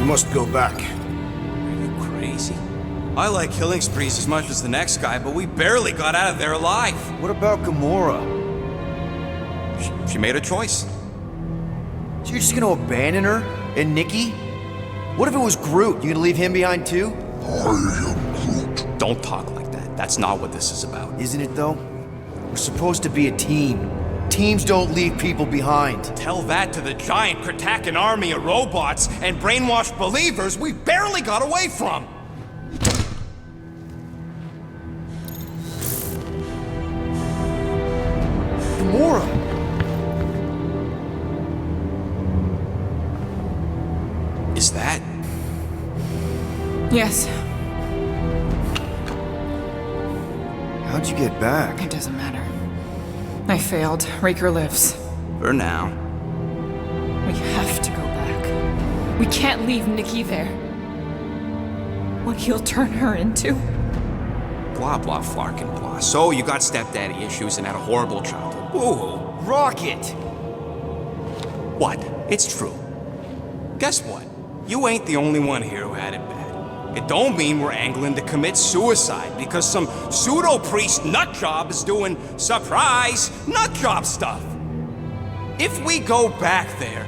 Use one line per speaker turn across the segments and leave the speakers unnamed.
must go back.
Are you crazy? I like killing sprees as much as the next guy, but we barely got out of there alive.
What about Gamora?
She made a choice.
So you're just gonna abandon her? And Nikki? What if it was Groot? You gonna leave him behind too?
I am Groot.
Don't talk like that. That's not what this is about.
Isn't it though? We're supposed to be a team. Teams don't leave people behind.
Tell that to the giant Kratakan army of robots and brainwashed believers we barely got away from.
Gamora!
Is that?
Yes,
How'd you get back?
it doesn't matter. I failed. Raker lives.
For now.
We have to go back. We can't leave Nikki there. What he'll turn her into?
Blah, blah, flark and blah. So you got stepdaddy issues and had a horrible childhood. Ooh.
Rocket!
What? It's true. Guess what? You ain't the only one here who had it bad. It don't mean we're angling to commit suicide because some pseudo-priest nutjob is doing surprise nutjob stuff. If we go back there,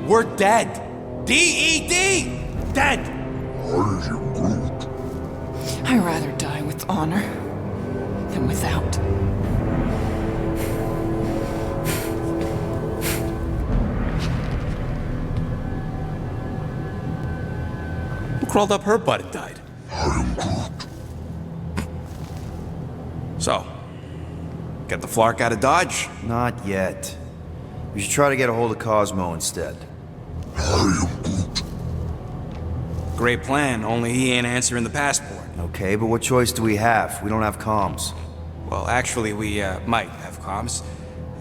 we're dead. D-E-D! Dead!
I am Groot.
I'd rather die with honor than without.
Who crawled up her butt and died?
I am Groot.
So, get the flark out of Dodge?
Not yet. We should try to get a hold of Cosmo instead.
I am Groot.
Great plan, only he ain't answering the passport.
Okay, but what choice do we have? We don't have comms.
Well, actually, we might have comms.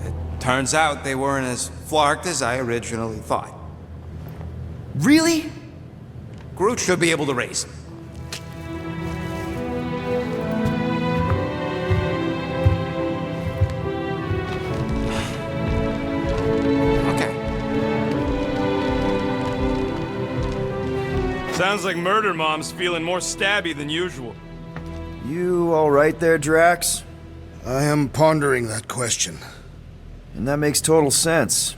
It turns out they weren't as flarked as I originally thought.
Really?
Groot should be able to raise him. Okay.
Sounds like Murder Mom's feeling more stabby than usual.
You all right there, Drax?
I am pondering that question.
And that makes total sense.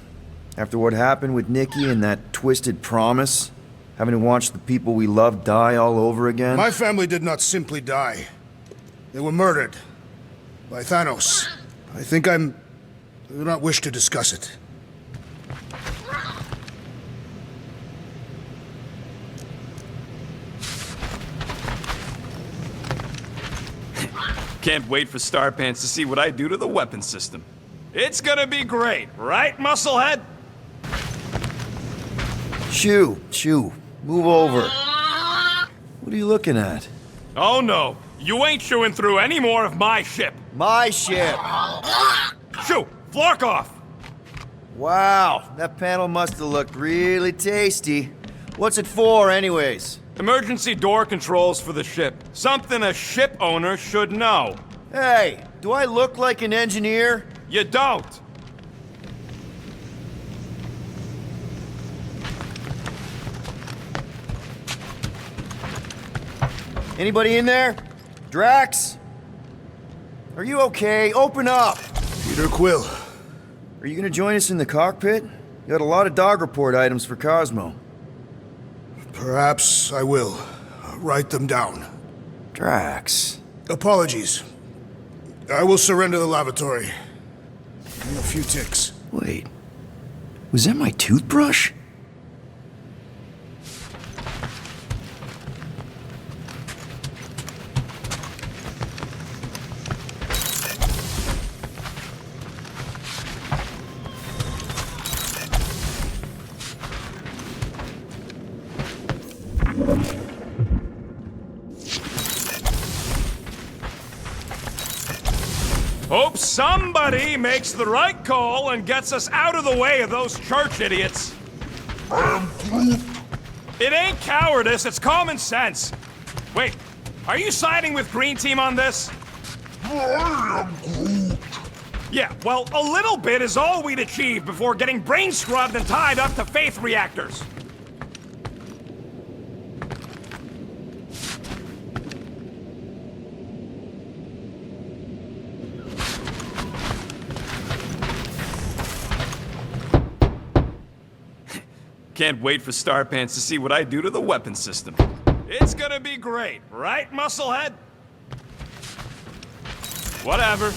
After what happened with Nikki and that twisted promise, having to watch the people we love die all over again.
My family did not simply die. They were murdered. By Thanos. I do not wish to discuss it.
Can't wait for Starpants to see what I do to the weapon system. It's gonna be great, right, Musclehead?
Shoo, move over. What are you looking at?
Oh no, you ain't chewing through any more of my ship.
My ship!
Shoo, flark off!
Wow, that panel must have looked really tasty. What's it for, anyways?
Emergency door controls for the ship. Something a ship owner should know.
Hey, do I look like an engineer?
You don't.
Anybody in there? Drax? Are you okay? Open up!
Peter Quill.
Are you gonna join us in the cockpit? You got a lot of dog report items for Cosmo.
Perhaps I will. Write them down.
Drax.
Apologies. I will surrender the lavatory. In a few ticks.
Wait. Was that my toothbrush?
Hope somebody makes the right call and gets us out of the way of those church idiots.
I am Groot.
It ain't cowardice, it's common sense. Wait, are you siding with Green Team on this?
I am Groot.
Yeah, well, a little bit is all we'd achieve before getting brain scrubbed and tied up to faith reactors.
Can't wait for Starpants to see what I do to the weapon system.
It's gonna be great, right, Musclehead? Whatever.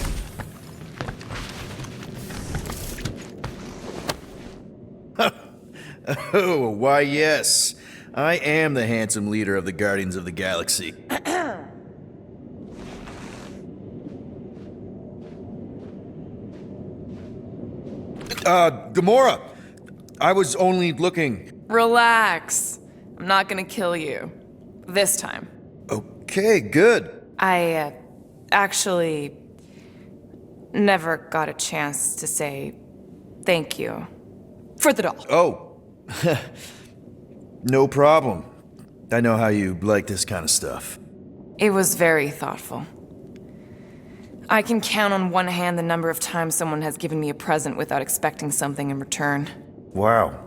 Oh, why yes. I am the handsome leader of the Guardians of the Galaxy. Gamora! I was only looking.
Relax. I'm not gonna kill you. This time.
Okay, good.
I, actually never got a chance to say thank you for the doll.
Oh. No problem. I know how you like this kind of stuff.
It was very thoughtful. I can count on one hand the number of times someone has given me a present without expecting something in return.
Wow.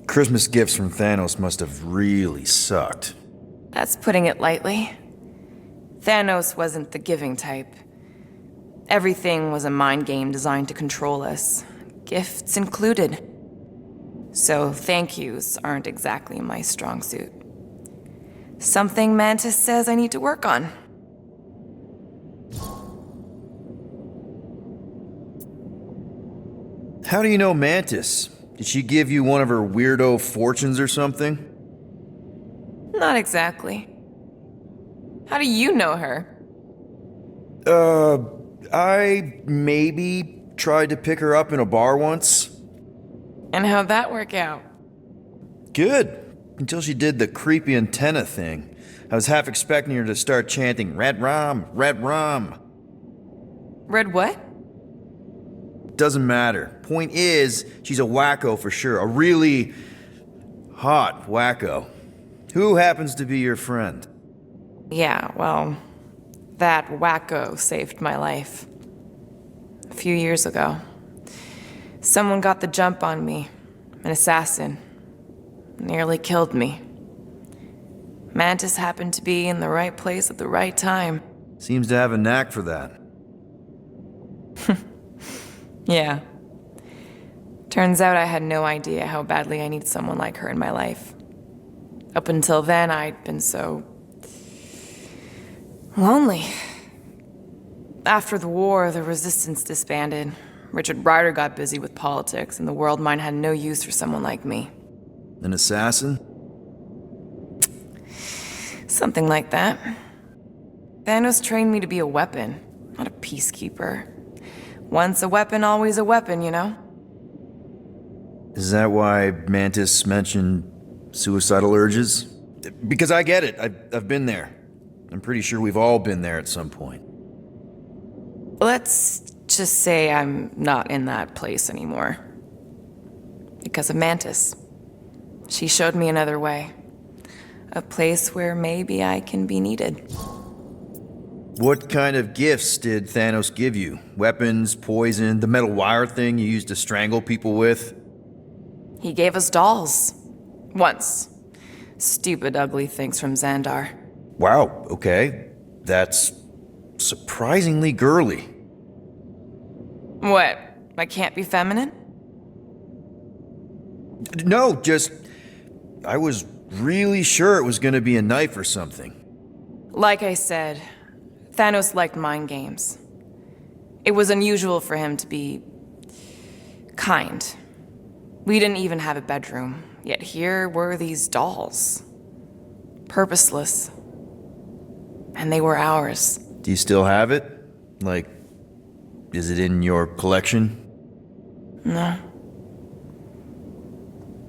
Christmas gifts from Thanos must have really sucked.
That's putting it lightly. Thanos wasn't the giving type. Everything was a mind game designed to control us, gifts included. So thank yous aren't exactly my strong suit. Something Mantis says I need to work on.
How do you know Mantis? Did she give you one of her weirdo fortunes or something?
Not exactly. How do you know her?
I maybe tried to pick her up in a bar once.
And how'd that work out?
Good. Until she did the creepy antenna thing. I was half expecting her to start chanting, Red Rum, Red Rum.
Red what?
Doesn't matter. Point is, she's a wacko for sure. A really hot wacko. Who happens to be your friend?
Yeah, well, that wacko saved my life. A few years ago. Someone got the jump on me. An assassin. Nearly killed me. Mantis happened to be in the right place at the right time.
Seems to have a knack for that.
Yeah. Turns out I had no idea how badly I needed someone like her in my life. Up until then, I'd been so lonely. After the war, the resistance disbanded. Richard Ryder got busy with politics, and the world mind had no use for someone like me.
An assassin?
Something like that. Thanos trained me to be a weapon, not a peacekeeper. Once a weapon, always a weapon, you know?
Is that why Mantis mentioned suicidal urges? Because I get it. I've been there. I'm pretty sure we've all been there at some point.
Let's just say I'm not in that place anymore. Because of Mantis. She showed me another way. A place where maybe I can be needed.
What kind of gifts did Thanos give you? Weapons, poison, the metal wire thing you used to strangle people with?
He gave us dolls. Once. Stupid, ugly things from Xandar.
Wow, okay. That's surprisingly girly.
What? I can't be feminine?
No, just... I was really sure it was gonna be a knife or something.
Like I said, Thanos liked mind games. It was unusual for him to be kind. We didn't even have a bedroom, yet here were these dolls. Purposeless. And they were ours.
Do you still have it? Like, is it in your collection?
No.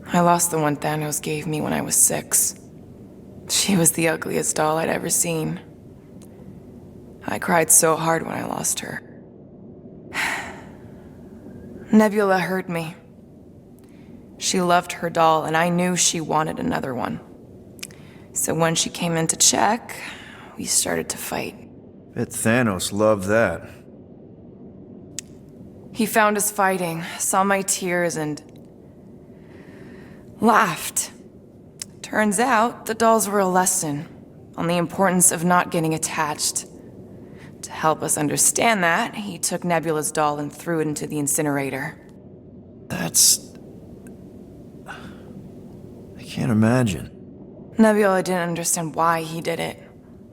I lost the one Thanos gave me when I was 6. She was the ugliest doll I'd ever seen. I cried so hard when I lost her. Nebula hurt me. She loved her doll, and I knew she wanted another one. So when she came in to check, we started to fight.
Bet Thanos loved that.
He found us fighting, saw my tears, and laughed. Turns out, the dolls were a lesson on the importance of not getting attached. To help us understand that, he took Nebula's doll and threw it into the incinerator.
That's Can't imagine.
Nebula didn't understand why he did it,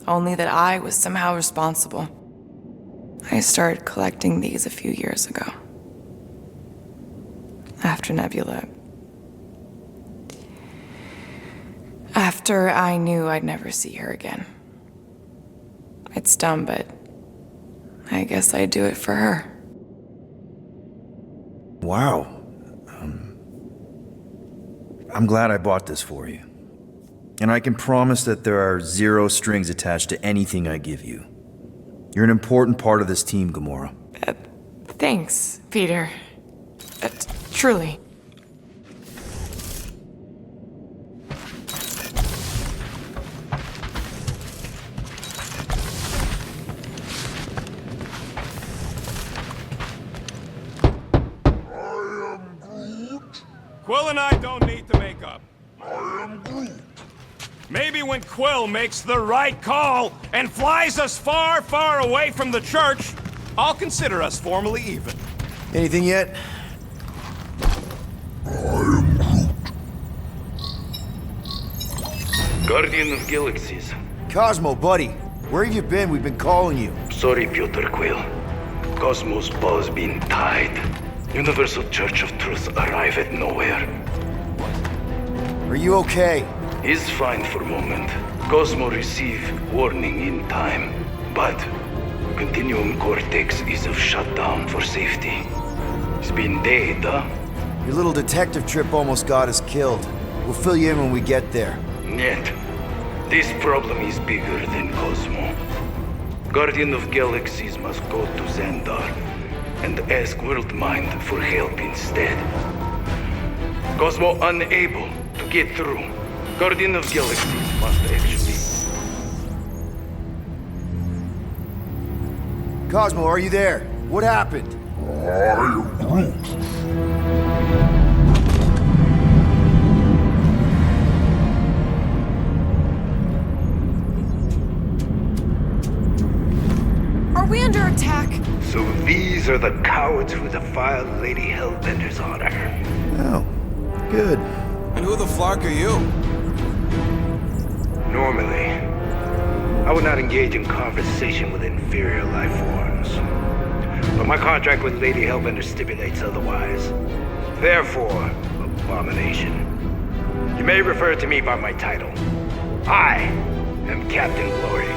only that I was somehow responsible. I started collecting these a few years ago. After Nebula. After I knew I'd never see her again. It's dumb, but I guess I'd do it for her.
Wow. I'm glad I bought this for you. And I can promise that there are zero strings attached to anything I give you. You're an important part of this team, Gamora.
Thanks, Peter. Truly.
Quill and I don't need to make up. Maybe when Quill makes the right call and flies us far, far away from the church, I'll consider us formally even.
Anything yet?
Guardian of Galaxies.
Cosmo, buddy. Where have you been? We've been calling you.
Sorry, Piotr Quill. Cosmos ball's been tied. Universal Church of Truth arrive at nowhere.
Are you okay?
He's fine for a moment. Cosmo receive warning in time. But Continuum Cortex is of shutdown for safety. It's been dead, huh?
Your little detective trip almost got us killed. We'll fill you in when we get there.
Yet, this problem is bigger than Cosmo. Guardian of Galaxies must go to Xandar and ask Worldmind for help instead. Cosmo unable to get through. Guardian of Galaxies must actually...
Cosmo, are you there? What happened?
I am Groot.
Are we under attack?
So these are the cowards who defiled Lady Hellbender's honor.
Oh, good.
And who the flark are you?
Normally, I would not engage in conversation with inferior life forms. But my contract with Lady Hellbender stipulates otherwise. Therefore, abomination. You may refer to me by my title. I am Captain Glory,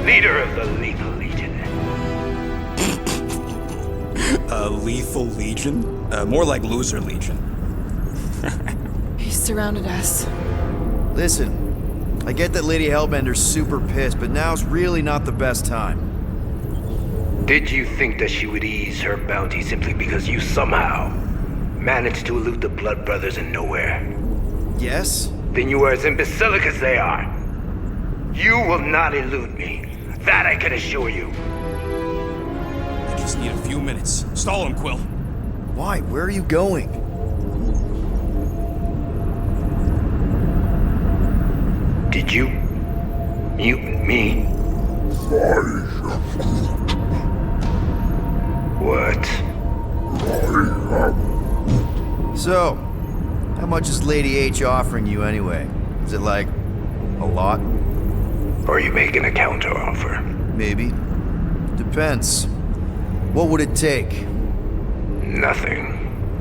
leader of the Lethal Legion.
Lethal Legion? More like Loser Legion.
He surrounded us.
Listen, I get that Lady Hellbender's super pissed, but now's really not the best time.
Did you think that she would ease her bounty simply because you somehow managed to elude the Blood Brothers in nowhere?
Yes?
Then you are as imbecilic as they are. You will not elude me. That I can assure you.
I just need a few minutes. Stall him, Quill.
Why? Where are you going?
Did you mutant me? What?
So, how much is Lady H offering you anyway? Is it like a lot?
Are you making a counteroffer?
Maybe. Depends. What would it take?
Nothing.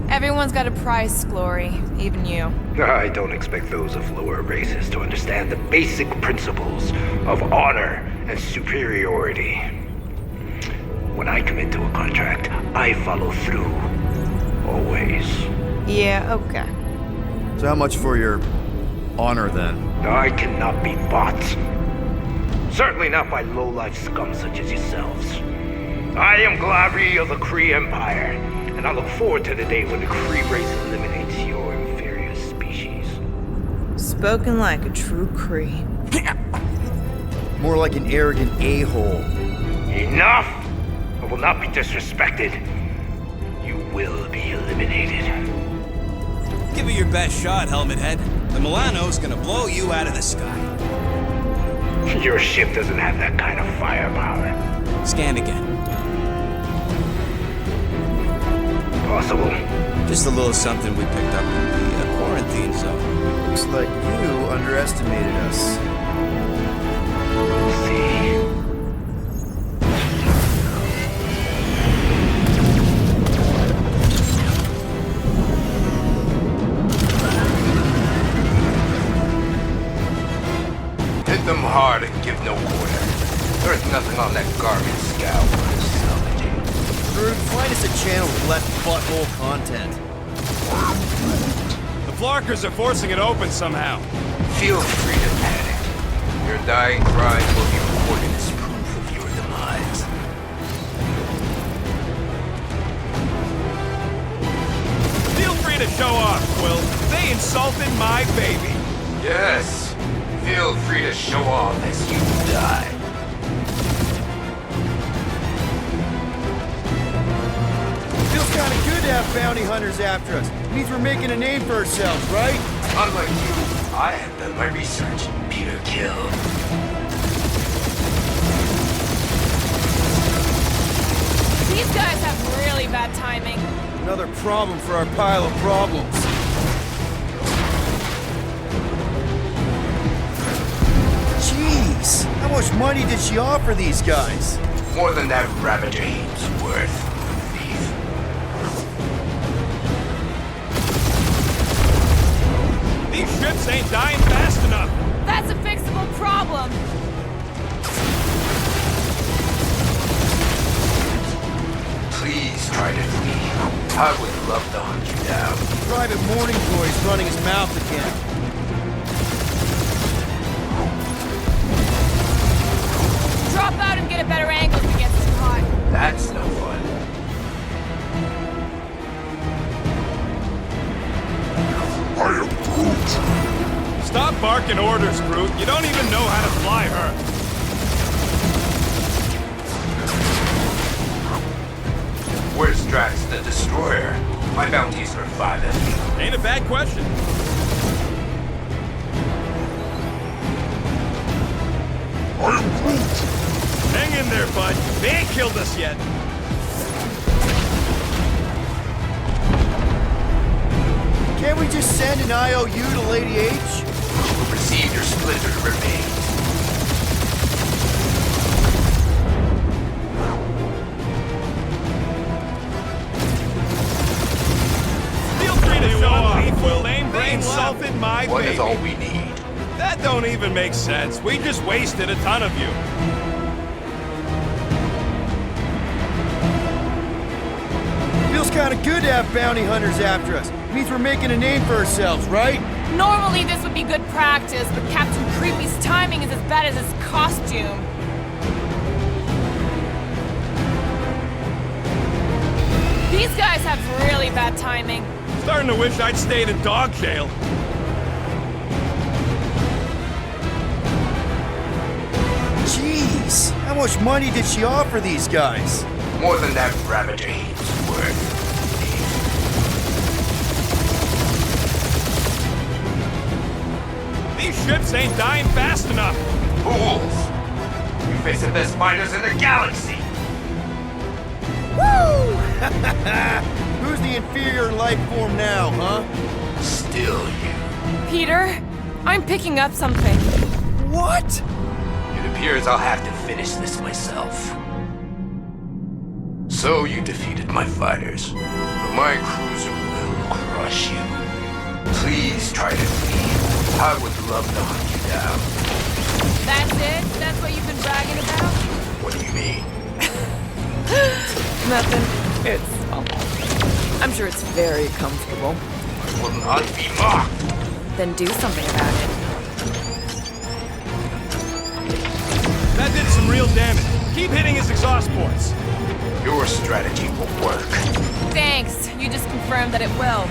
Everyone's got a price, Glory, even you.
I don't expect those of lower races to understand the basic principles of honor and superiority. When I commit to a contract, I follow through. Always.
Yeah, okay.
So how much for your honor then?
I cannot be bought. Certainly not by low-life scum such as yourselves. I am Glari of the Kree Empire, and I look forward to the day when the Kree race eliminates your inferior species.
Spoken like a true Kree.
More like an arrogant a-hole.
Enough! I will not be disrespected. You will be eliminated.
Give it your best shot, Helmet Head. The Milano's gonna blow you out of the sky.
Your ship doesn't have that kind of firepower.
Scan again.
Possible.
Just a little something we picked up in the quarantine zone.
Looks like you underestimated us.
Hit them hard and give no quarter. There's nothing on that garbage scout worth salvaging.
Drew, find us a channel with less butthole content.
The Flarkers are forcing it open somehow.
Feel free to panic. Your dying cries will be recorded as proof of your demise.
Feel free to show off, Quill. They insulted my baby.
Yes. Feel free to show off as you die.
Feels kind of good to have bounty hunters after us. Means we're making a name for ourselves, right?
Unlike you, I have done my research. Peter killed.
These guys have really bad timing.
Another problem for our pile of problems. Jeez, how much money did she offer these guys?
More than that Ravager heap's worth, thief.
These ships ain't dying fast enough.
That's a fixable problem.
Please try to flee. I would love to hunt you down.
Private Morning Glory's running his mouth again.
Drop out and get a better angle if it gets too hot.
That's no fun.
I am Groot.
Stop barking orders, Groot. You don't even know how to fly her.
Where's Drax the Destroyer? My bounties are 5 FP.
Ain't a bad question.
I am Groot.
Hang in there, bud. They ain't killed us yet.
Can't we just send an IOU to Lady H?
Receive your splintered remains.
Feel free to show off, Quill. They insulted my
What
baby.
is all we need?
That don't even make sense. We just wasted a ton of you.
Feels kind of good to have bounty hunters after us. Means we're making a name for ourselves, right?
Normally this would be good practice, but Captain Creepy's timing is as bad as his costume. These guys have really bad timing.
Starting to wish I'd stayed in dog jail.
Jeez, how much money did she offer these guys?
More than that Ravager heap's worth, thief.
These ships ain't dying fast enough.
Fools! You face the best fighters in the galaxy!
Woo! Who's the inferior life form now, huh?
Still you.
Peter, I'm picking up something.
What?
It appears I'll have to finish this myself. So you defeated my fighters, but my cruiser will crush you. Please try to flee. I would love to hunt you down.
That's it? That's what you've been bragging about?
What do you mean?
Nothing. It's, I'm sure it's very comfortable.
I will not be mocked.
Then do something about it.
That did some real damage. Keep hitting his exhaust ports.
Your strategy will work.
Thanks. You just confirmed that it will.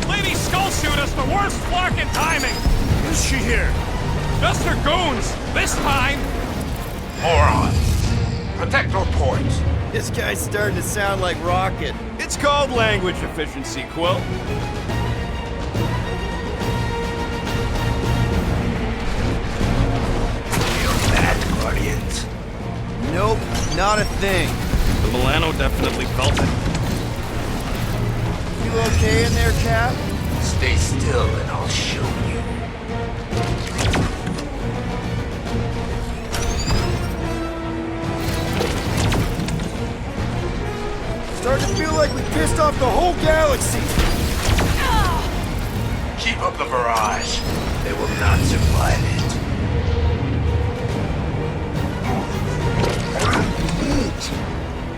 Lady Skull shoot us the worst flarkin' timing.
Is she here?
Just her goons. This time.
Morons. Protect your ports.
This guy's starting to sound like Rocket.
It's called language efficiency, Quill.
Feel that, Guardians.
Nope, not a thing.
The Milano definitely felt it.
You okay in there, Cap?
Stay still and I'll show you.
Starting to feel like we pissed off the whole galaxy.
Keep up the barrage. They will not survive it.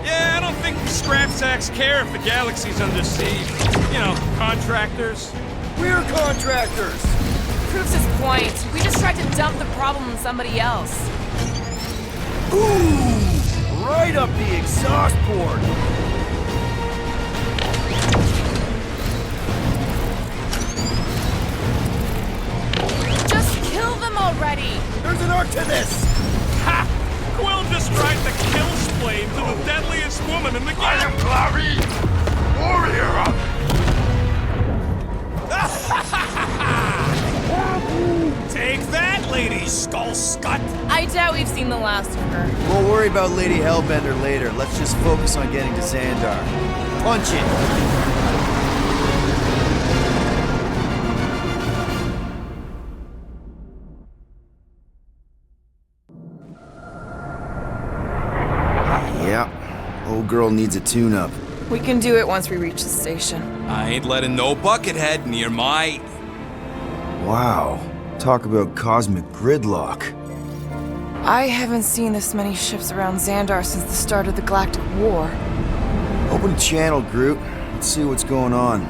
Yeah, I don't think the scrap sacks care if the galaxy's under siege. You know, contractors.
We're contractors.
Proves his point. We just tried to dump the problem on somebody else.
Ooh! Right up the exhaust port.
Just kill them already!
There's an arc to this.
Ha! Quill just tried to kill Splane to the deadliest woman in the
I am
game.
Clary, warrior of...
Take that, Lady Skull Scut!
I doubt we've seen the last of her.
We'll worry about Lady Hellbender later. Let's just focus on getting to Xandar. Punch it! Yeah, old girl needs a tune-up.
We can do it once we reach the station.
I ain't letting no buckethead near my...
Wow, talk about cosmic gridlock.
I haven't seen this many ships around Xandar since the start of the Galactic War.
Open a channel, Groot. Let's see what's going on.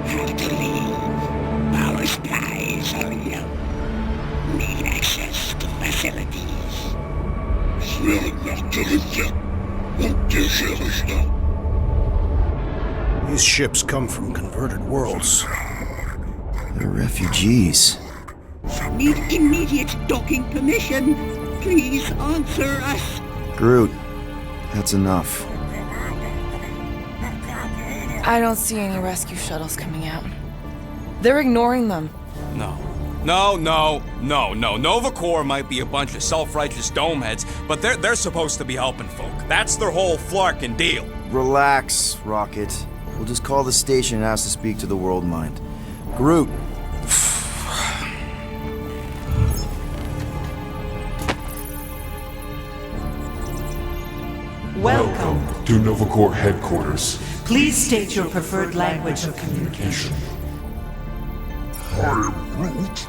How to leave. Power supplies are low. Need access to facilities.
These ships come from converted worlds.
They're refugees.
Need immediate docking permission. Please answer us.
Groot, that's enough.
I don't see any rescue shuttles coming out. They're ignoring them.
No. Nova Corps might be a bunch of self-righteous domeheads, but they're supposed to be helping folk. That's their whole flarkin' deal.
Relax, Rocket. We'll just call the station and ask to speak to the World Mind. Groot.
Welcome
to Nova Corps headquarters.
Please state your preferred language of communication.
I am Groot.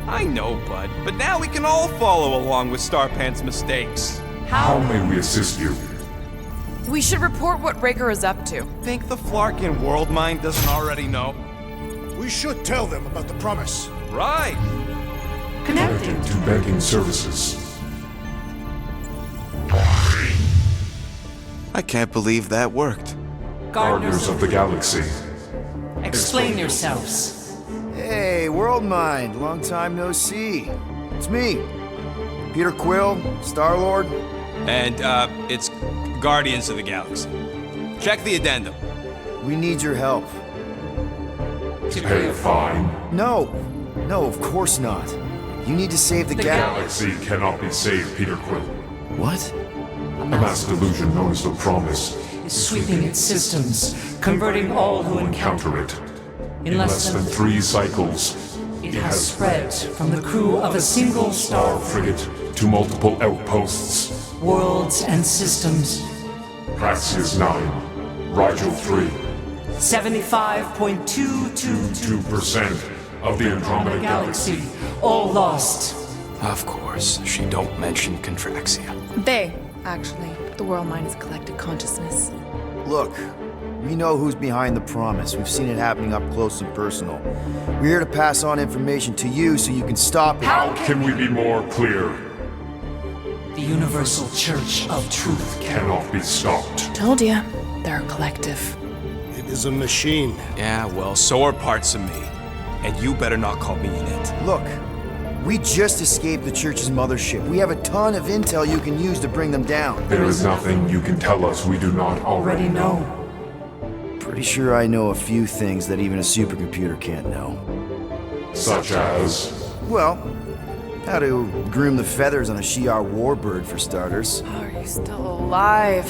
I know, bud, but now we can all follow along with Starpant's mistakes.
How may we assist you?
We should report what Raker is up to.
Think the Flarkin World Mind doesn't already know?
We should tell them about the promise.
Right.
Connecting.
To banking services.
I can't believe that worked.
Gardeners of the Galaxy.
Explain yourselves.
Hey, World Mind. Long time no see. It's me. Peter Quill, Star-Lord.
And, it's Guardians of the Galaxy. Check the addendum.
We need your help.
To pay a fine.
No, of course not. You need to save the
Galaxy cannot be saved, Peter Quill.
What?
A mass delusion known as the Promise
Is sweeping its systems, converting all who encounter
it.
In less than
3 cycles,
it has spread from the crew of a single star
frigate to multiple outposts.
worlds and systems.
Praxius 9, Rigel 3,
75.222%
2% of the Andromeda Galaxy.
all lost.
Of course, she don't mention Contraxia.
They, actually. The World Mind is collective consciousness.
Look, we know who's behind the promise. We've seen it happening up close and personal. We're here to pass on information to you so you can stop it.
How
Can we be more clear?
The Universal Church of Truth
Cannot be stopped.
Told ya, they're a collective.
It is a machine.
Yeah, well, so are parts of me. And you better not call me in it.
Look, we just escaped the Church's mothership. We have a ton of intel you can use to bring them down.
There is nothing you can tell us we do not
already know.
Pretty sure I know a few things that even a supercomputer can't know.
Such as...
Well, How to groom the feathers on a Shi'ar warbird, for starters.
How are you still alive?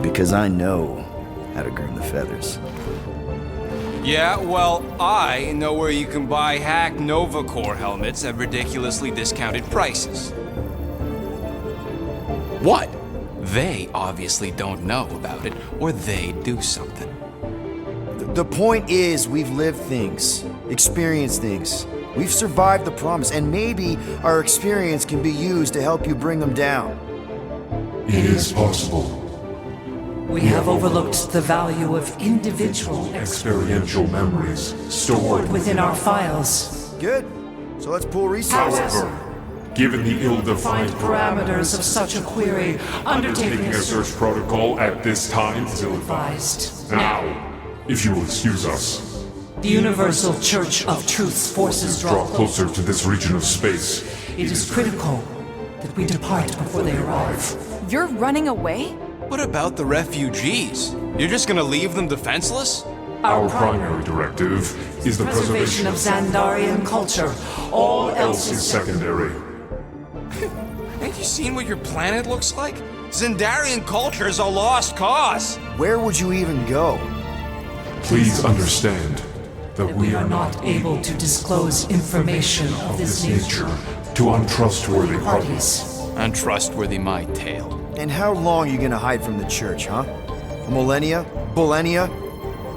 Because I know how to groom the feathers.
Yeah, well, I know where you can buy hack Nova Corps helmets at ridiculously discounted prices. What? They obviously don't know about it, or they do something.
The point is, we've lived things, experienced things. We've survived the promise, and maybe our experience can be used to help you bring them down.
It is possible.
We have overlooked the value of individual
Experiential memories stored
within our files.
Good. So let's pull resources.
However, given the ill-defined
Parameters of such a query, undertaking
taking a search protocol at this time is ill-advised. Now, if you will excuse us,
The Universal Church of Truth's forces
draw closer to this region of space.
It is critical that we depart before they arrive.
You're running away?
What about the refugees? You're just gonna leave them defenseless?
Our primary directive is the preservation
of Xandarian culture. All
else is secondary.
Ain't you seen what your planet looks like? Xandarian culture is a lost cause.
Where would you even go?
Please understand that
We are not able to disclose information of this nature
to untrustworthy parties.
parties.
Untrustworthy my tale.
And how long are you gonna hide from the church, huh? A millennia? Millennia?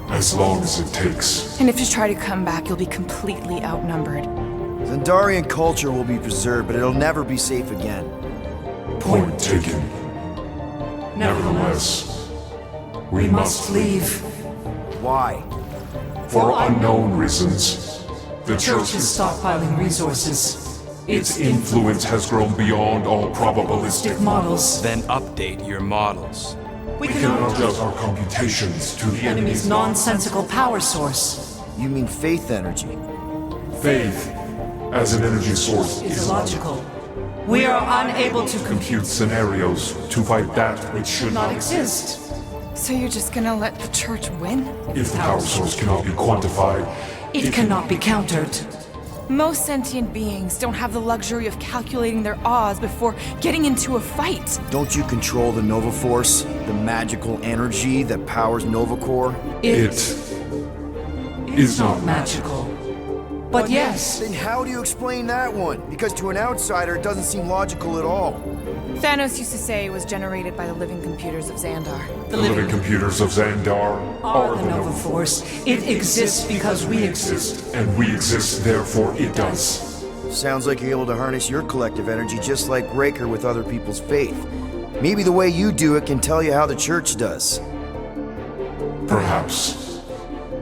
As long as it takes.
And if you try to come back, you'll be completely outnumbered.
Xandarian culture will be preserved, but it'll never be safe again.
Point taken. Nevertheless, we must
leave.
Why?
For unknown reasons. The
Church
church,
is stockpiling resources.
its influence has grown beyond all probabilistic.
Models.
Then update your models.
We
We cannot adjust our computations to the enemy's
nonsensical power source.
You mean faith energy?
faith as an energy source
Is illogical. We are unable to
compute scenarios to fight that which should
not
not
exist.
So you're just gonna let the church win?
If the power source cannot be quantified,
It cannot be countered.
Most sentient beings don't have the luxury of calculating their odds before getting into a fight.
Don't you control the Nova Force? The magical energy that powers Nova Corps?
it is not
magical. But yes,
Then how do you explain that one? Because to an outsider, it doesn't seem logical at all.
Thanos used to say it was generated by the living computers of Xandar.
the living computers of Xandar
are the Nova Force. It exists because we exist.
and we exist, therefore it does.
Sounds like you're able to harness your collective energy just like Raker with other people's faith. Maybe the way you do it can tell you how the church does.
Perhaps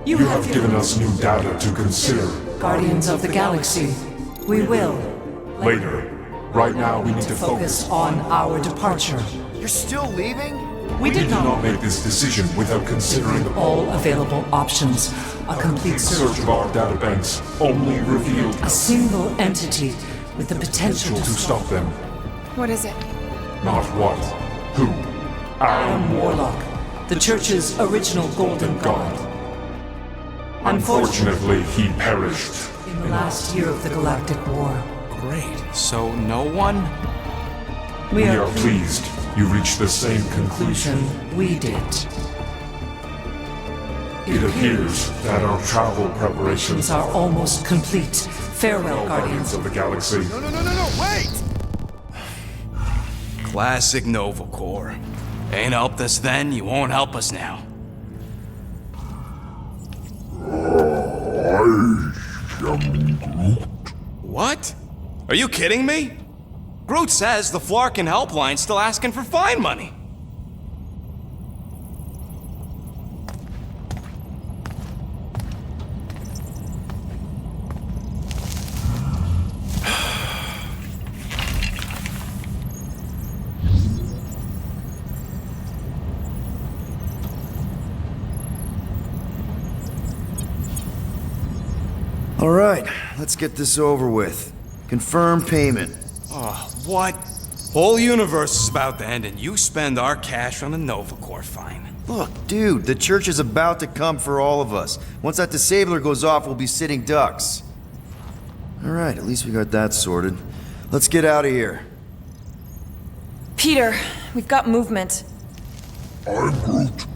you have given us new data to consider.
Guardians of the Galaxy. We will
Later, right now we need to
focus on our departure.
You're still leaving?
We did
Do
not
not make this decision without considering
all available options. A complete
search of our databanks only revealed
A single entity with the potential
to stop them.
What is it?
Not what, who, our
Warlock, the Church's original Golden God.
Unfortunately, he perished.
In the last year of the Galactic War,
Great. So no one?
we
We
are
are pleased you reached the same conclusion.
we did.
It appears that our travel preparations
These are almost complete. Farewell, Guardians.
of the Galaxy.
No, wait!
Classic Nova Corps. Ain't helped us then, you won't help us now. What? Are you kidding me? Groot says the Flarkin helpline's still asking for fine money.
All right, let's get this over with. Confirm payment.
What? Whole universe is about to end and you spend our cash on a Nova Corps fine.
Look, dude, the church is about to come for all of us. Once that disabler goes off, we'll be sitting ducks. Alright, at least we got that sorted. Let's get out of here.
Peter, we've got movement.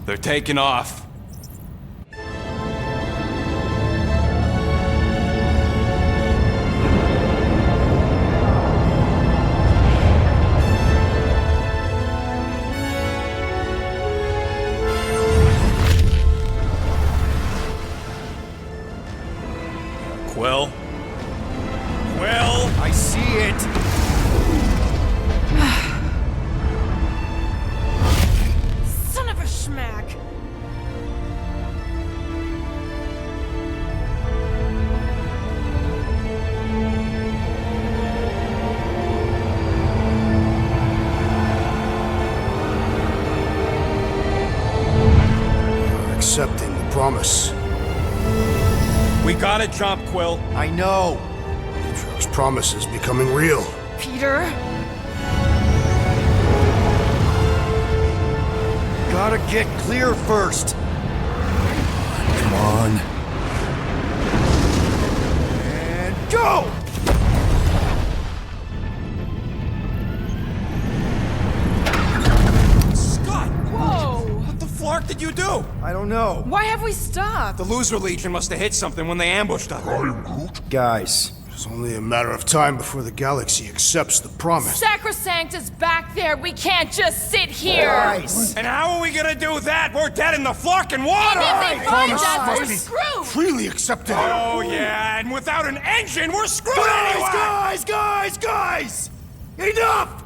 They're taking off.
Quill? Quill?
I see it!
Son of a schmack!
You're accepting the promise.
We gotta jump, Quill.
I know!
Atrio's promise is becoming real.
Peter?
Gotta get clear first! Come on. And go!
Scott!
Whoa!
What the flark did you do?
I don't know.
Why have we stopped?
The Loser Legion must have hit something when they ambushed us.
Guys,
It's only a matter of time before the galaxy accepts the promise.
Sacrosanct is back there. We can't just sit here.
guys!
And how are we gonna do that? We're dead in the fucking water!
And if they find us, we're
Fighting.
screwed.
Freely accepted.
Oh, yeah, and without an engine, we're screwed anyway!
Guys! Enough!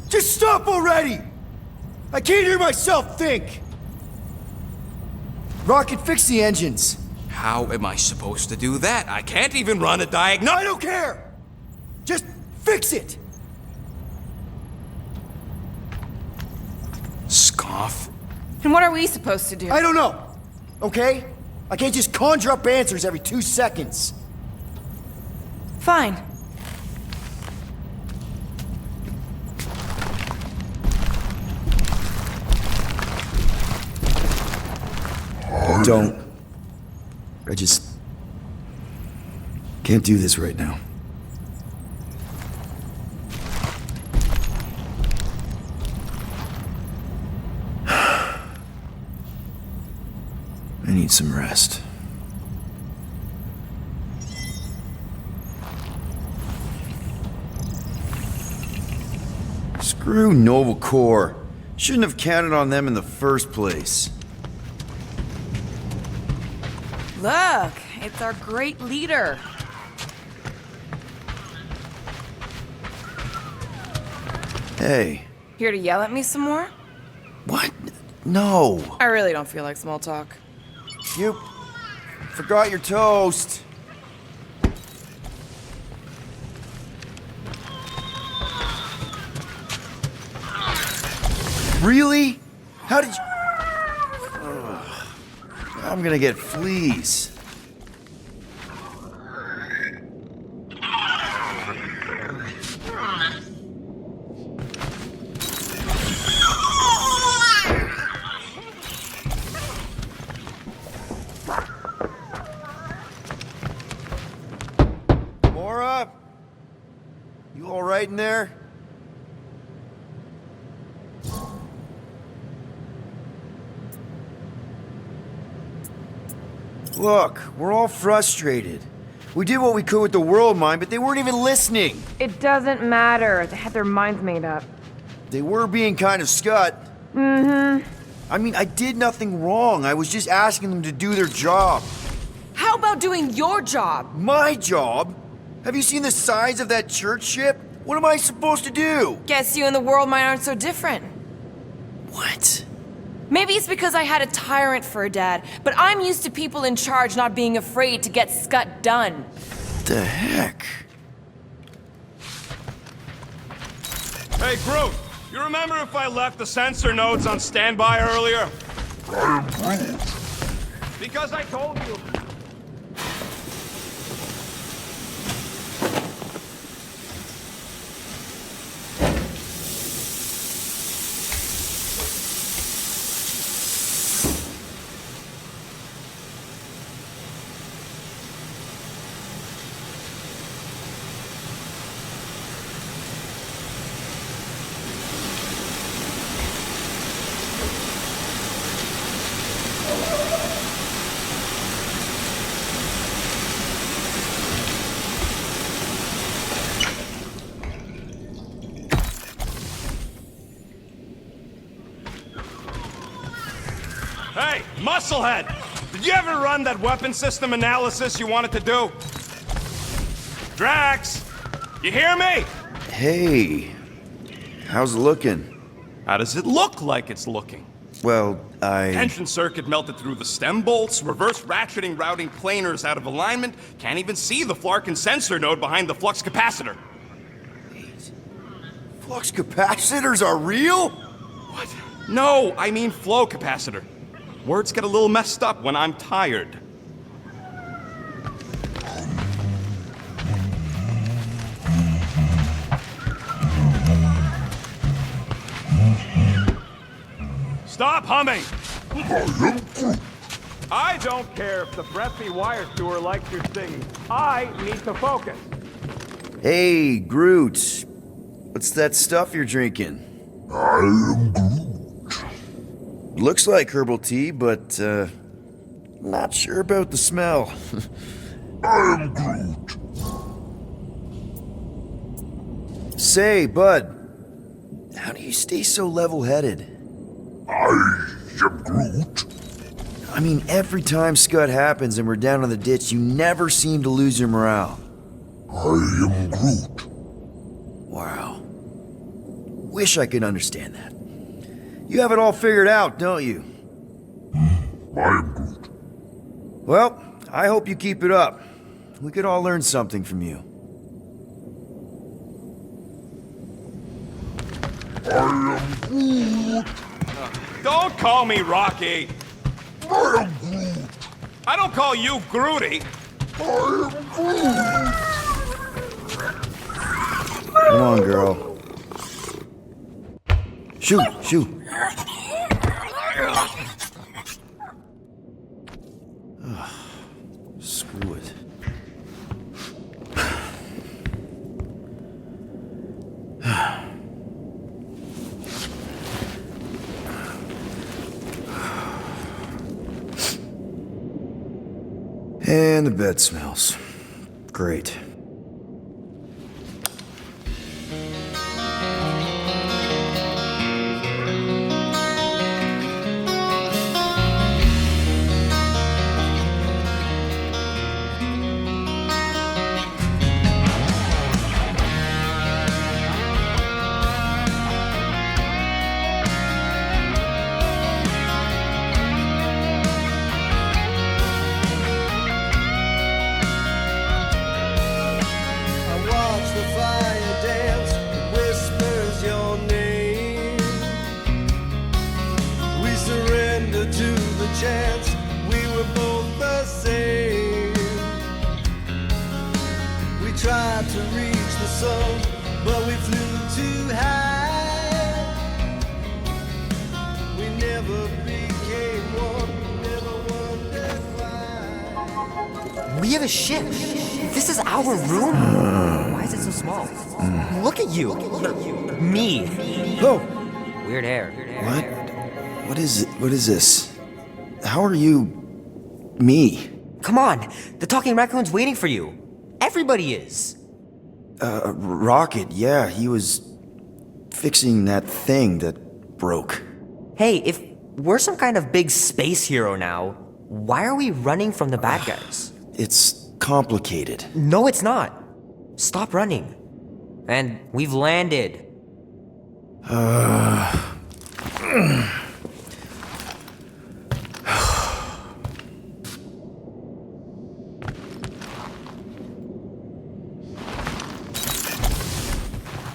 Just stop already! I can't hear myself think! Rocket, fix the engines.
How am I supposed to do that? I can't even run a
I
diagnostic.
don't care! Just fix it!
Scoff.
And what are we supposed to do?
I don't know, okay? I can't just conjure up answers every 2 seconds.
Fine.
Don't. I just can't do this right now. I need some rest. Screw Noble Corps. Shouldn't have counted on them in the first place.
Look, it's our great leader.
Hey.
Here to yell at me some more?
What? No.
I really don't feel like small talk.
You forgot your toast. Really? How did you... Ugh. I'm gonna get fleas. Mora? You all right in there? Look, we're all frustrated. We did what we could with the world mine, but they weren't even listening.
It doesn't matter. They had their minds made up.
They were being kind of scut. Mm-hmm. I mean, I did nothing wrong. I was just asking them to do their job.
How about doing your job?
My job? Have you seen the size of that church ship? What am I supposed to do?
Guess you and the world mine aren't so different.
What?
Maybe it's because I had a tyrant for a dad, but I'm used to people in charge not being afraid to get scut done.
The heck?
Hey, Groot, you remember if I left the sensor nodes on standby earlier? Because I told you. Musclehead! Did you ever run that weapon system analysis you wanted to do? Drax! You hear me?
Hey, how's it looking?
How does it look like it's looking?
Well,
Tension circuit melted through the stem bolts, reverse ratcheting routing planers out of alignment, can't even see the Flarkin sensor node behind the flux capacitor.
Flux capacitors are real?
What? No, I mean flow capacitor. Words get a little messed up when I'm tired. Stop humming! I don't care if the breathy wire steward likes your singing. I need to focus.
Hey, Groot. What's that stuff you're drinking?
I am Groot.
Looks like herbal tea, but, not sure about the smell.
I am Groot.
Say, bud, how do you stay so level-headed?
I am Groot.
I mean, every time Scud happens and we're down in the ditch, you never seem to lose your morale.
I am Groot.
Wow. Wish I could understand that. You have it all figured out, don't you?
I am Groot.
Well, I hope you keep it up. We could all learn something from you.
I am Groot.
Don't call me Rocky.
I am Groot.
I don't call you Groody.
I am Groot.
Come on, girl. Shoot, shoot. Screw it. And the bed smells. Great.
chance we were both the same. We tried to reach the sun, but we flew too high. We never became one, never wondered why.
We have a ship. This is our room. Why is it so small? Look at you. Me.
Oh.
Weird hair.
What? What is it? What is this? How are you... me?
Come on. The talking raccoon's waiting for you. Everybody is.
Rocket, yeah, he was fixing that thing that broke.
Hey, if we're some kind of big space hero now, why are we running from the bad guys?
It's complicated.
No, it's not. Stop running. And we've landed.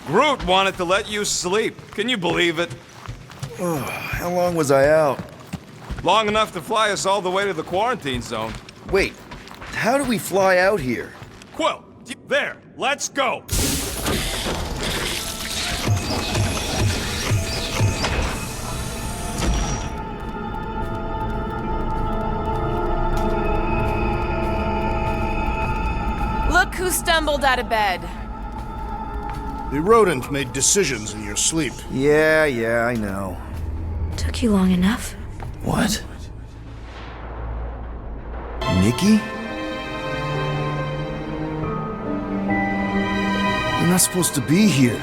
Groot wanted to let you sleep. Can you believe it?
How long was I out?
Long enough to fly us all the way to the quarantine zone.
Wait, how do we fly out here?
Quill, there, let's go.
Look who stumbled out of bed.
The rodent made decisions in your sleep.
Yeah, I know.
Took you long enough.
What? Nikki? You're not supposed to be here.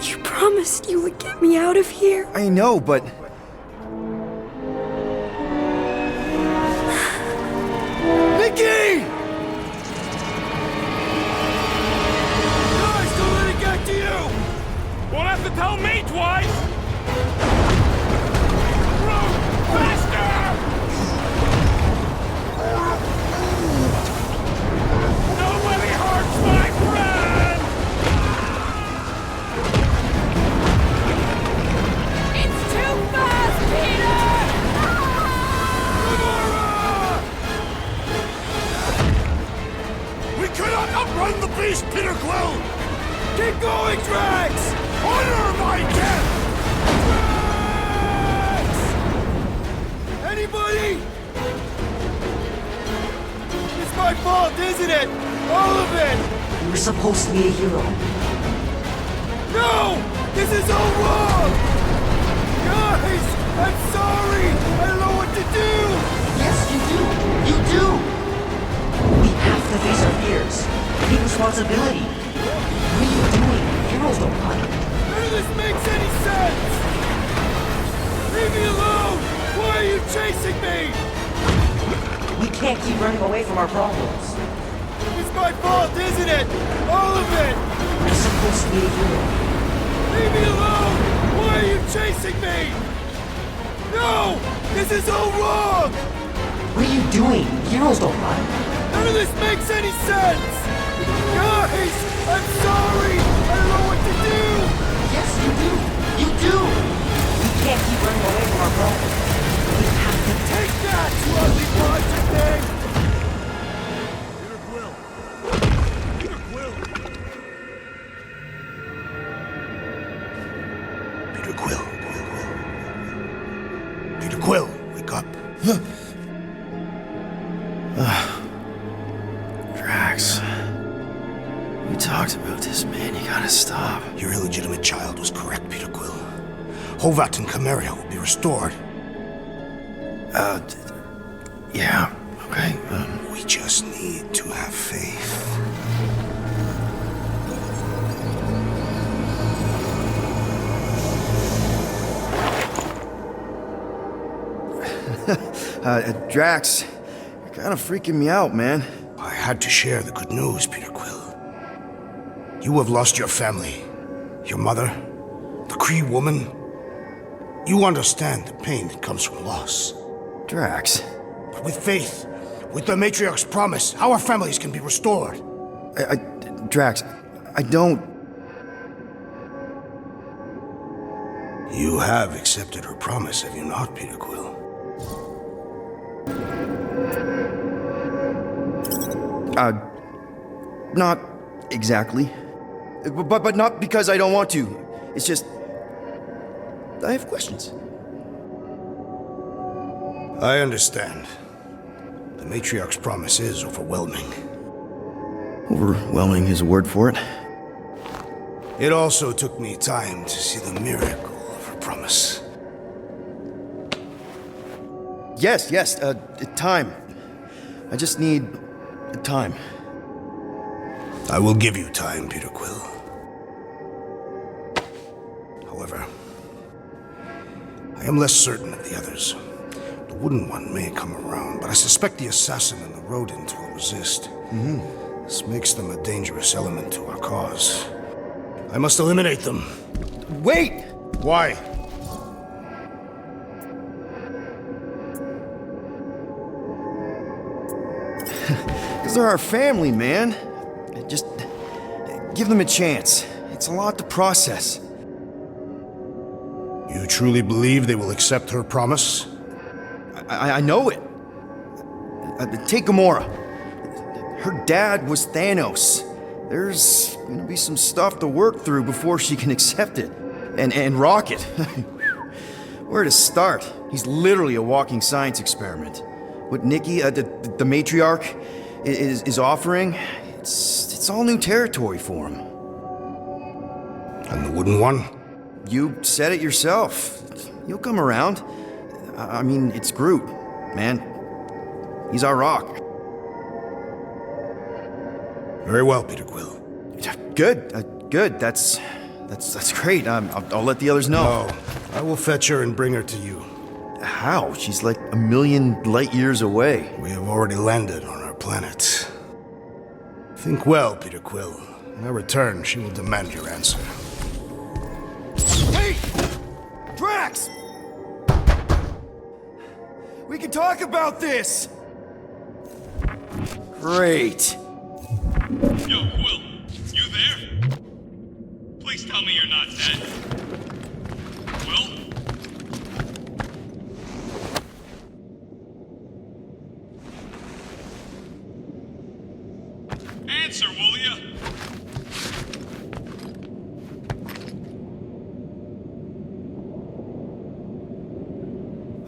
You promised you would get me out of here.
I know, but...
I'm the beast, Peter Quill! Keep going, Drax! Honor my death! Drax! Anybody? It's my fault, isn't it? All of it!
You were supposed to be a hero.
No! This is all wrong! Guys! I'm sorry! I don't know what to do!
Yes, you do! You do! We have to face our fears. Take responsibility. What are you doing? Heroes don't run.
None of this makes any sense! Leave me alone! Why are you chasing me?
We can't keep running away from our problems.
It's my fault, isn't it? All of it!
You're supposed to be a hero.
Leave me alone! Why are you chasing me? No! This is all wrong!
What are you doing? Heroes don't run.
None of this makes any sense! Guys! I'm sorry! I don't know what to do!
Yes, you do! You do! We can't keep running away from our problems. We have to
take that, you ugly project thing! Peter Quill! Peter Quill! Peter Quill, wake up.
Drax. We talked about this, man. You gotta stop.
Your illegitimate child was correct, Peter Quill. Hovat and Cameria will be restored.
Yeah, okay.
We just need to have faith.
Drax, you're kind of freaking me out, man.
I had to share the good news, Peter Quill. You have lost your family, your mother, the Kree woman. You understand the pain that comes from loss.
Drax.
But with faith, with the Matriarch's promise, our families can be restored.
Drax, I don't...
You have accepted her promise, have you not, Peter Quill?
Not exactly. But not because I don't want to. It's just... I have questions.
I understand. The Matriarch's promise is overwhelming.
Overwhelming is a word for it.
It also took me time to see the miracle of her promise.
Yes, time. I just need time.
I will give you time, Peter Quill. However, I am less certain of the others. The Wooden One may come around, but I suspect the assassin and the rodent will resist. This makes them a dangerous element to our cause. I must eliminate them.
Wait!
Why?
Because they're our family, man. Just give them a chance. It's a lot to process.
You truly believe they will accept her promise?
I know it. Take Gamora. Her dad was Thanos. There's gonna be some stuff to work through before she can accept it. And Rocket. Where to start? He's literally a walking science experiment. What Nikki, the matriarch, is offering, it's all new territory for him.
And the Wooden One?
You said it yourself. He'll come around. I mean, it's Groot, man. He's our rock.
Very well, Peter Quill.
Good. That's great. I'll let the others know.
No, I will fetch her and bring her to you.
How? She's like 1,000,000 light years away.
We have already landed on our planet. Think well, Peter Quill. When I return, she will demand your answer.
Hey! Drax! We can talk about this! Great.
Yo, Quill, you there? Please tell me you're not dead. Quill? Answer, will ya?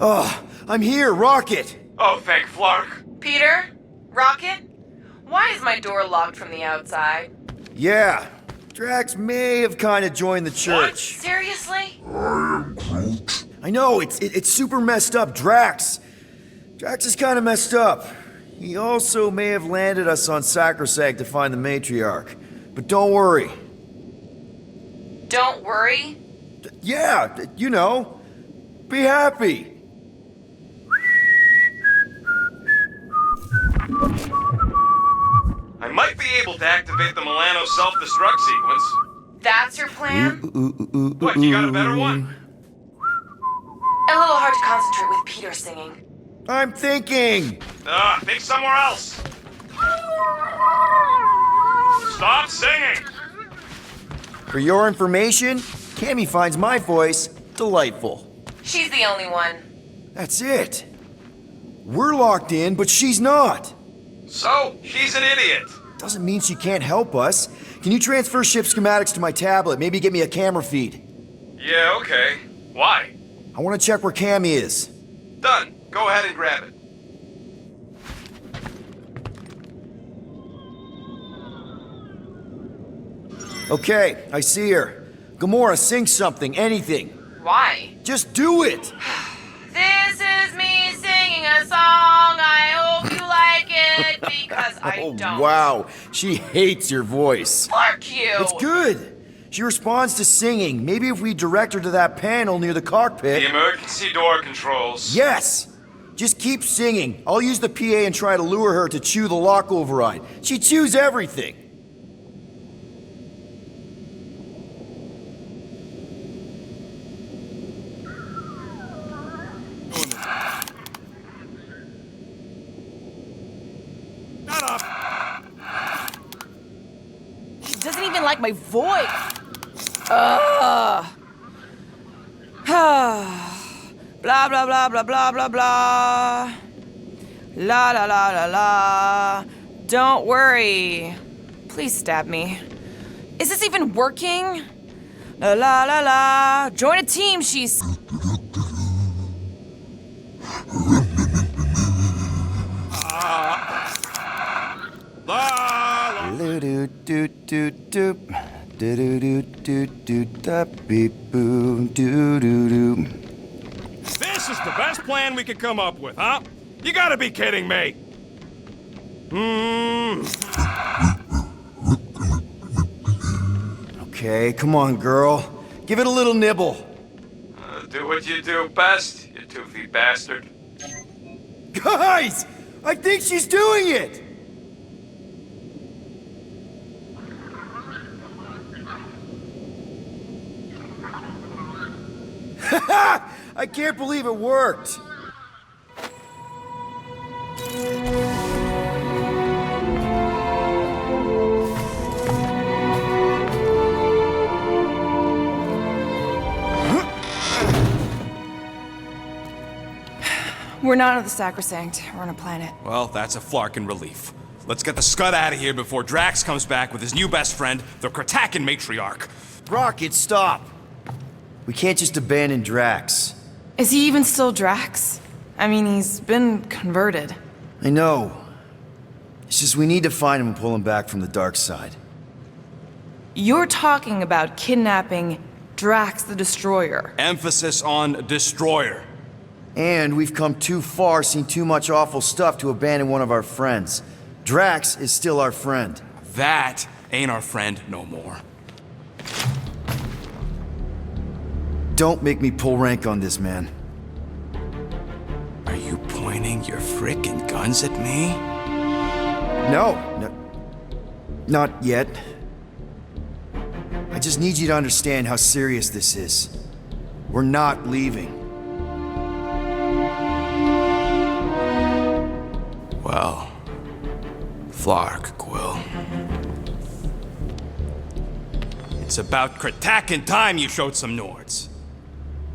Oh, I'm here, Rocket!
Oh, thank Flark.
Peter? Rocket? Why is my door locked from the outside?
Yeah, Drax may have kind of joined the church.
Seriously?
I know, it's super messed up, Drax is kind of messed up. He also may have landed us on Sacrosanct to find the matriarch. But don't worry.
Don't worry?
Yeah, you know, be happy.
I might be able to activate the Milano self-destruct sequence.
That's your plan?
What, you got a better one?
A little hard to concentrate with Peter singing.
I'm thinking.
Think somewhere else. Stop singing!
For your information, Cammy finds my voice delightful.
She's the only one.
That's it. We're locked in, but she's not.
So, she's an idiot.
Doesn't mean she can't help us. Can you transfer ship schematics to my tablet? Maybe get me a camera feed.
Yeah, okay. Why?
I want to check where Cammy is.
Done. Go ahead and grab it.
Okay, I see her. Gamora, sing something, anything.
Why?
Just do it!
This is me singing a song. I hope you like it because I don't.
Wow, she hates your voice.
Fuck you!
It's good. She responds to singing. Maybe if we direct her to that panel near the cockpit.
The emergency door controls.
Yes! Just keep singing. I'll use the PA and try to lure her to chew the lock override. She chews everything.
She doesn't even like my voice. Ugh. Blah, blah, blah, blah, blah, blah, blah. La, la, la, la, la. Don't worry. Please stab me. Is this even working? La, la, la, la. Join a team, she's...
This is the best plan we could come up with, huh? You gotta be kidding me!
Okay, come on, girl. Give it a little nibble.
Do what you do best, you toothy bastard.
Guys! I think she's doing it! I can't believe it worked!
We're not on the Sacrosanct. We're on a planet.
Well, that's a flarkin' relief. Let's get the scud out of here before Drax comes back with his new best friend, the Kratakan matriarch.
Rocket, stop! We can't just abandon Drax.
Is he even still Drax? I mean, he's been converted.
I know. It's just we need to find him and pull him back from the dark side.
You're talking about kidnapping Drax the Destroyer.
Emphasis on destroyer.
And we've come too far, seen too much awful stuff to abandon one of our friends. Drax is still our friend.
That ain't our friend no more.
Don't make me pull rank on this, man.
Are you pointing your frickin' guns at me?
No, not yet. I just need you to understand how serious this is. We're not leaving.
Well, Flark, Quill. It's about Kratakan time you showed some Nords.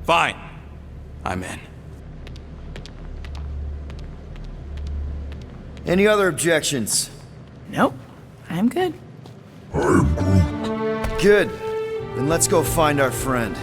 Fine. I'm in.
Any other objections?
Nope. I'm good.
Good. Then let's go find our friend.